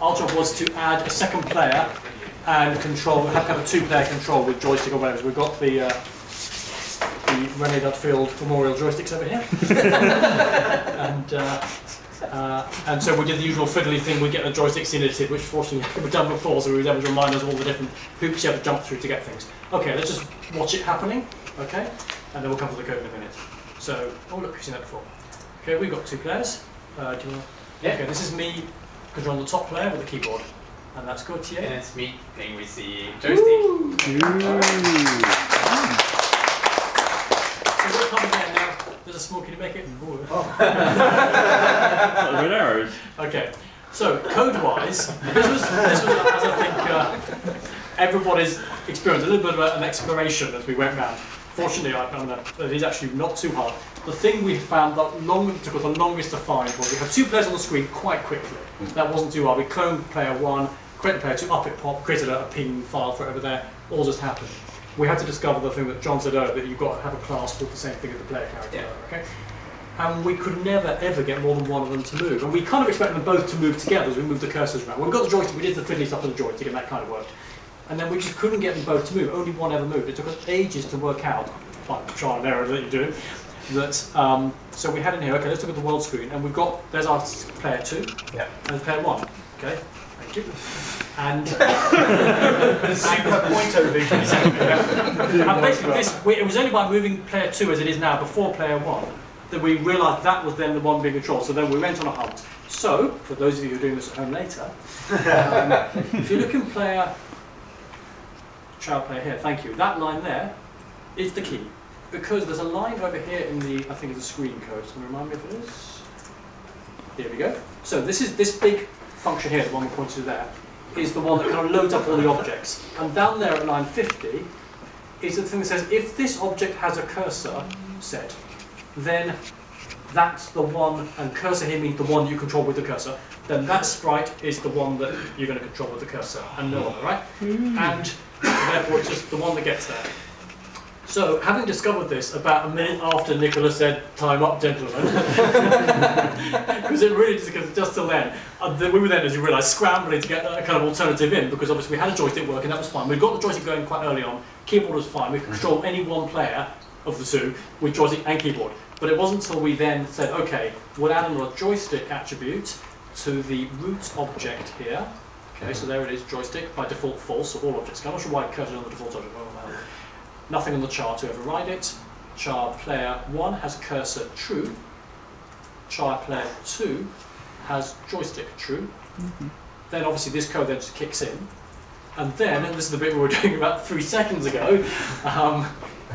Our job was to add a second player and control, have kind of two-player control with joystick or whatever. So we've got the René Dudfield Memorial joysticks over here. And so we did the usual fiddly thing, we get the joysticks edited, which fortunately we've done before, so we were able to remind us of all the different hoops you have to jump through to get things. Okay, let's just watch it happening, okay? And then we'll come to the code in a minute. So, oh look, we've seen that before. Okay, we've got two players. Do you want to... Yeah. Okay, this is me controlling the top player with the keyboard. And that's Gautier. And it's me playing with the joystick. So we'll come again now. There's a small, can you make it? Oh. With arrows. Okay, so code-wise, this was, as I think everybody's experienced, a little bit of an exploration as we went round. Fortunately, it is actually not too hard. The thing we found that took us the longest to find was we had two players on the screen quite quickly. That wasn't too hard. We cloned player 1, created player 2, up it popped, created a ping file for it over there. All just happened. We had to discover the thing that John said earlier, that you've got to have a class called the same thing as the player character. Yeah. Okay? And we could never ever get more than one of them to move. And we kind of expected them both to move together as we moved the cursors around. When we got the joystick, we did the fiddly stuff with the joystick and that kind of worked. And then we just couldn't get them both to move. Only one ever moved. It took us ages to work out, like trial and error that you're doing, that, so we had in here, okay, let's look at the world screen, and we've got, there's our player 2, yeah, and player 1, okay, thank you. And super pointer revision. And basically it was only by moving player 2 as it is now, before player 1, that we realised that was then the one being controlled. So then we went on a hunt. So, for those of you who are doing this at home later, if you look in child player here, thank you, that line there is the key. Because there's a line over here in the, I think it's a screen code, so remind me if it is. Here we go. So this is this big function here, the one we pointed to there, is the one that kind of loads up all the objects. And down there at line 50 is the thing that says if this object has a cursor set, then that's the one, and cursor here means the one you control with the cursor, then that sprite is the one that you're going to control with the cursor, and no other, right? And therefore it's just the one that gets there. So, having discovered this about a minute after Nicholas said, "Time up, gentlemen," because it really just till then, we were then, as you realise, scrambling to get a kind of alternative in, because obviously we had a joystick working, that was fine. We got the joystick going quite early on, keyboard was fine, we could control any one player of the two with joystick and keyboard. But it wasn't until we then said, okay, we'll add another joystick attribute to the root object here. Okay, so there it is, joystick, by default false, so all objects. I'm not sure why it cursor on the default object. Nothing on the char to override it. Char player 1 has cursor true. Char player 2 has joystick true. Then obviously this code then just kicks in. And then, and this is the bit we were doing about 3 seconds ago,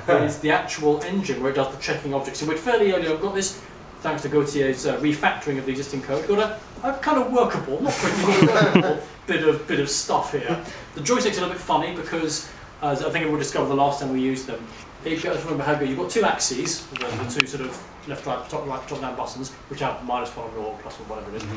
is the actual engine where it does the checking objects. So we're fairly early on, got this, thanks to Gautier's refactoring of the existing code, got a kind of workable, not pretty, but workable bit of stuff here. The joystick's a little bit funny because, as I think we discovered the last time we used them, it goes, remember how good, you've got two axes, the two sort of left, right, top down buttons, which have -1 or +1, whatever it is.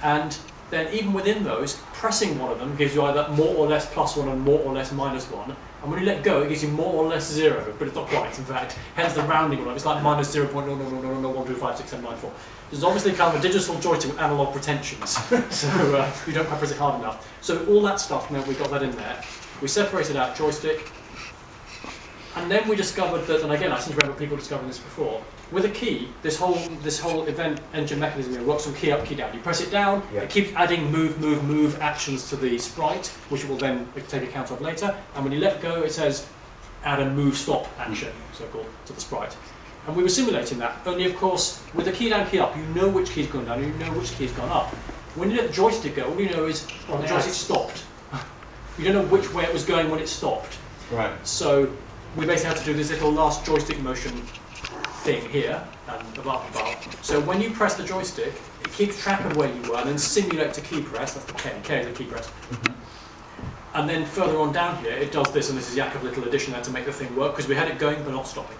And then even within those, pressing one of them gives you either more or less +1 and more or less -1. And when you let go, it gives you more or less 0, but it's not quite, in fact. Hence the rounding one, it's like -0.00001256794. There's obviously kind of a digital joystick with analog pretensions, so you don't quite press it hard enough. So all that stuff meant we got that in there. We separated out joystick, and then we discovered that, and again I seem to remember people discovering this before, with a key, this whole event engine mechanism here works on key up, key down. You press it down, it keeps adding move actions to the sprite, which it will then take account of later, and when you let go it says add a move stop action, so-called, to the sprite. And we were simulating that, only of course, with the key down, key up, you know which key's gone down, and you know which key's gone up. When you let the joystick go, all you know is, well, the joystick stopped. You don't know which way it was going when it stopped. Right. So we basically had to do this little last joystick motion thing here, and above. So when you press the joystick, it keeps track of where you were, and then simulates a key press, that's the K, K is a key press. And then further on down here, it does this, and this is Jakob's little addition there to make the thing work, because we had it going but not stopping.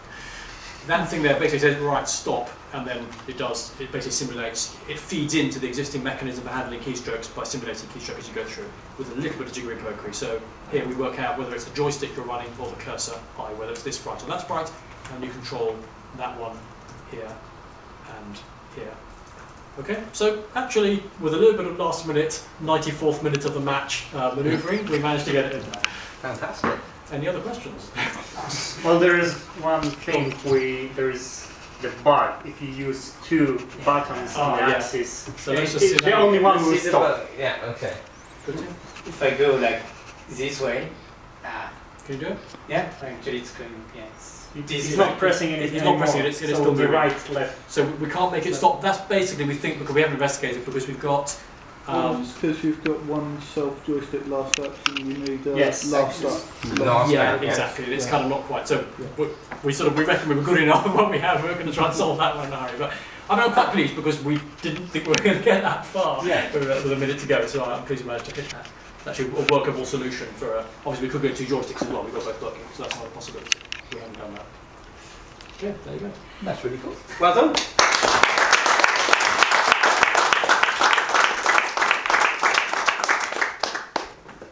That thing there basically says, right, stop, and then it basically simulates, it feeds into the existing mechanism for handling keystrokes by simulating keystrokes as you go through, with a little bit of jiggery pokery. So here we work out whether it's the joystick you're running or the cursor, i.e. whether it's this sprite or that sprite, and you control that one here and here Okay, so actually, with a little bit of last minute, 94th minute of the match manoeuvring, we managed to get it in there. Fantastic. Any other questions? Well, there is one thing. There is the bug. If you use 2 buttons on the axis, So let's just see the that. only one will This is stop. about- Yeah, okay. Good. If I go like this way, Can you do it? yeah, actually it's going, yeah, It's not pressing anything It's not anymore. pressing it, it's so still the moving. right, left. So we can't make it stop. That's basically, we think, because we haven't investigated, because we've got... Because you've got one self joystick last action, you need Yes. last up. Last yeah, round, yes. exactly. It's Yeah. kind of not quite. So we reckon we were good enough at what we have. We're going to try and solve that one in a hurry. But I'm quite pleased because we didn't think we were going to get that far with a minute to go. So I'm pleased we managed to hit that. It's actually a workable solution for. Obviously, we could go 2 joysticks as well. We've got both working, so that's not a possibility. We haven't done that. Yeah, there you go. That's really cool. Well done.